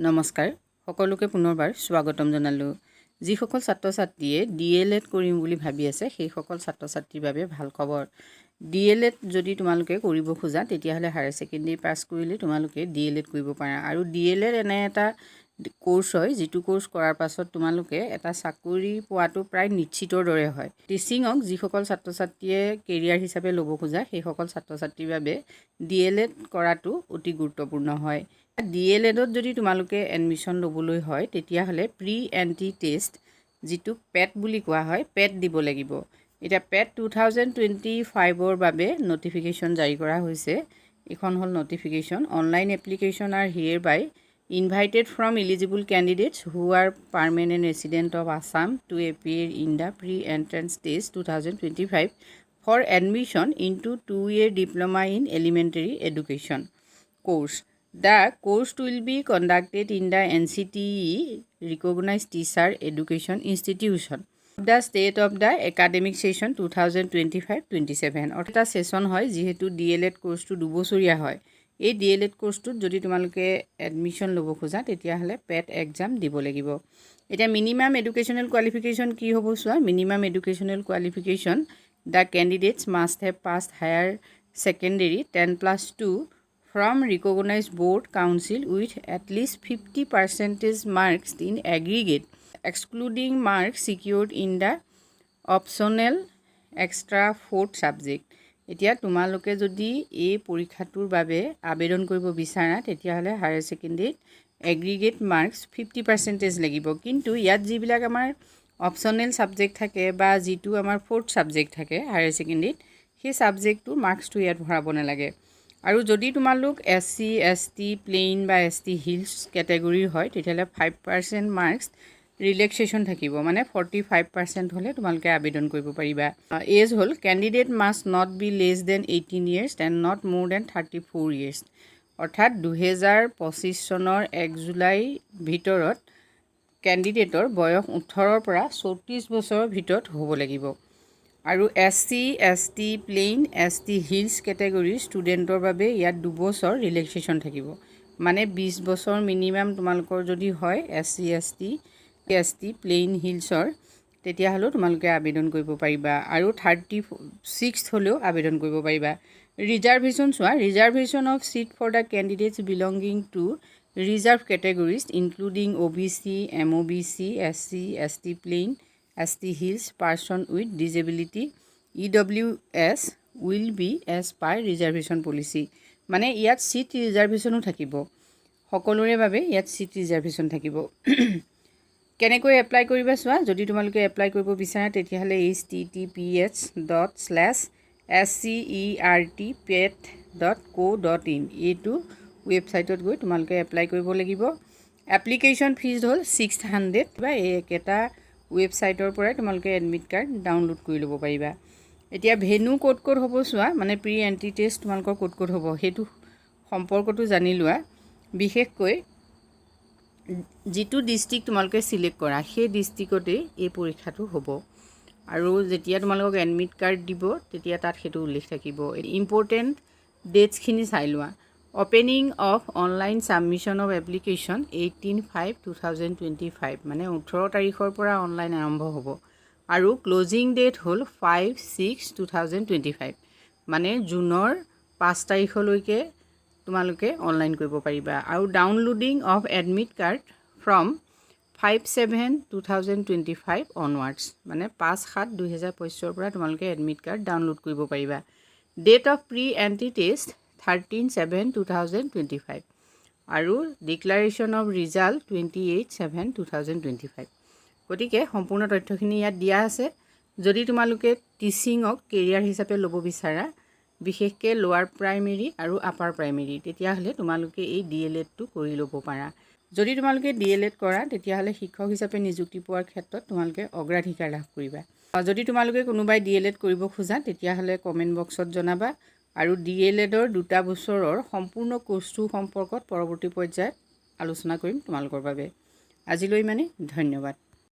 নমস্কাৰ সকলোকে পুনৰবাৰ স্বাগতম জনালো যিসকল ছাত্ৰ ছাত্ৰীয়ে ডিএলএড কৰিম বুলি ভাবি আছে সেই সকল ছাত্ৰ ছাত্ৰীৰ বাবে ভাল খবৰ ডিএলএড যদি তোমালোকে কৰিব খোজা তেতিয়া হলে হায়াৰ সেকেন্ডাৰী পাছ কৰিলে তোমালোকে ডিএলএড কৰিব পাৰা আৰু ডিএলএড এনে এটা কোৰ্স হয় যেটো কোৰ্স কৰাৰ পাছত তোমালোকে এটা চাকৰি পোৱাটো প্ৰায় নিশ্চিতৰ দৰে হয় টিচিংক যিসকল ছাত্ৰ ছাত্ৰীয়ে কেৰিয়াৰ হিচাপে ল'ব খোজা সেই সকল ছাত্ৰ ছাত্ৰীৰ বাবে ডিএলএড কৰাটো অতি গুৰুত্বপূৰ্ণ হয় ডিএলএডত যদি তোমালোকে এডমিশন লবলৈ হয় তেতিয়া হলে প্ৰি এন্ট্ৰি টেষ্ট যেটো পেট বুলি কোৱা হয় পেট দিব লাগিব এটা পেট 2025 ৰ বাবে নোটিফিকেশন জাৰি কৰা হৈছে এখন হল notification online application are hereby invited from eligible candidates who are permanent resident of Assam to appear in the pre-entrance test 2025 for admission into 2-year diploma in elementary education course. The course will be conducted in the NCTE recognized teacher education institution. The state of the academic session 2025-27 or এটা session হয় যেহেতু DLED course to 2 বছৰীয়া হয় এই D.El.Ed কোৰ্সটোত যদি তোমালোকে admission ল'ব খোজা তেতিয়া হলে পেট এক্সাম দিব লাগিব এটা মিনিমাম এডুকেশনাল কোয়ালিফিকেশন কি হ'ব সোৱা minimum educational qualification the candidates must have passed higher secondary 10+2 from recognized board council with at least 50% marks in aggregate excluding marks secured in the optional extra fourth subject এতিয়া তোমালোকে যদি এই পৰীক্ষাটোৰ বাবে আবেদন কৰিব বিচাৰা তেতিয়া হলে হায়াৰ সেকেন্ডাৰীত এগ্ৰিগেট মাৰ্কস 50% লাগিব কিন্তু ইয়াত যিবিলাক আমাৰ অপচনেল সাবজেক্ট থাকে বা যেটো আমাৰ ফোৰ্থ সাবজেক্ট থাকে হায়াৰ সেকেন্ডাৰীত সেই সাবজেক্টটো মাৰ্কসটো ইয়াত ভৰাব নালাগে আৰু যদি তোমালোক এসসি এসটি প্লেইন বা এসটি হিলস ক্যাটাগৰীৰ হয় তেতিয়ালে 5% মাৰ্কস ৰিল্যাক্সেশন থাকিব মানে 45% হলে তোমালকে আবেদন কৰিব পাৰিবা এজ হল candidate must not be less then 18 years and not more than 34 years অৰ্থাৎ 2025 চনৰ 1 জুলাই ভিতৰত ক্যান্ডিডেটৰ বয়স 18 ৰ পৰা 34 বছৰৰ ভিতৰত হ'ব লাগিব আৰু SC ST plain ST hills category ষ্টুডেন্টৰ বাবে ইয়াত 2 বছৰ ৰিল্যাক্সেশন থাকিব মানে 20 বছৰ মিনিমাম তোমালকৰ যদি হয় এসসি এসটি প্লেইন হিলসৰ তেতিয়া হলো তোমালোকে আবেদন কৰিব পাৰিবা আৰু 36 হলেও আবেদন কৰিব পাৰিবা ৰিজাৰ্ভেশন সোৱা reservation of seat for the candidates belonging to reserved categories including OBC, MOBC, SC, ST plain, ST hills, person with disability, EWS will be as per reservation policy. মানে ইয়াত সিট ৰিজাৰ্ভেশনো থাকিব সকলোৰে বাবে ইয়াত সিট ৰিজাৰ্ভেশন থাকিব কেনেকৈ apply কৰিবা সোৱা যদি তোমালোকে এপ্লাই কৰিব বিচাৰা তেতিয়া হলে https://certpet.co.in এটো ওয়েবসাইটত গৈ তোমালোকে এপ্লাই কৰিব লাগিব এপ্লিকেশন ফিজ হল 600 বা এটা ওয়েবসাইটৰ পৰা তোমালোকে এডমিট কাৰ্ড ডাউনলোড কৰি ল'ব পাৰিবা এতিয়া ভেনু কোড হ'ব সোৱা মানে প্ৰি এন্ট্ৰি টেষ্ট তোমালোকৰ কোড হ'ব হেতু সম্পৰ্কটো জানি লোৱা বিশেষকৈ যেটো ডিস্ট্ৰিক্ট তোমালোকে সিলেক্ট কৰা সেই ডিস্ট্ৰিক্টতে এই পৰীক্ষাটো হ'ব আৰু যেতিয়া তোমালোকক এডমিট কাৰ্ড দিব তেতিয়া তাত হেতু উল্লেখ থাকিব ইম্পৰ্টেন্ট ডেটস খিনি চাই লোৱা Opening of online submission of application 18/5/2025 মানে 18 তাৰিখৰ পৰা অনলাইন আৰম্ভ হ'ব আৰু ক্লোজিং ডেট হল 5/6/2025 মানে জুনৰ 5 তাৰিখলৈকে তোমালোকে অনলাইন কৰিব পাৰিবা আৰু downloading of admit card from 5/7/2025 onwards মানে 5/7/2025 ৰ পৰা তোমালোকে এডমিট কাৰ্ড ডাউনলোড কৰিব পাৰিবা date of pre entry test 13/7/2025 আৰু ডিক্লাৰেশন অফ ৰিজাল্ট 28/7/2025 গতিকে সম্পূৰ্ণ তথ্যখিনি ইয়াত দিয়া আছে যদি তোমালোকে টিচিংক কেৰিয়াৰ হিচাপে ল'ব বিচাৰা বিশেষকৈ লোৱাৰ প্ৰাইমেৰী আৰু আপাৰ প্ৰাইমেৰী তেতিয়া হলে তোমালোকে এই ডিএলএড টো কৰি ল'ব পাৰা যদি তোমালোকে ডিএলএড কৰা তেতিয়া হলে শিক্ষক হিচাপে নিযুক্তি পোৱাৰ ক্ষেত্ৰত তোমালোকে অগ্ৰাধিকাৰ লাভ কৰিবা যদি তোমালোকে কোনোবাই ডিএলএড কৰিব খোজা তেতিয়া হলে কমেন্ট বক্সত জনাবা আৰু ডিএলএডৰ 2 বছৰৰ সম্পূৰ্ণ কোৰ্সটো সম্পৰ্কত পৰৱৰ্তী পৰ্যায়ত আলোচনা কৰিম তোমালোকৰ বাবে আজিলৈ মানে ধন্যবাদ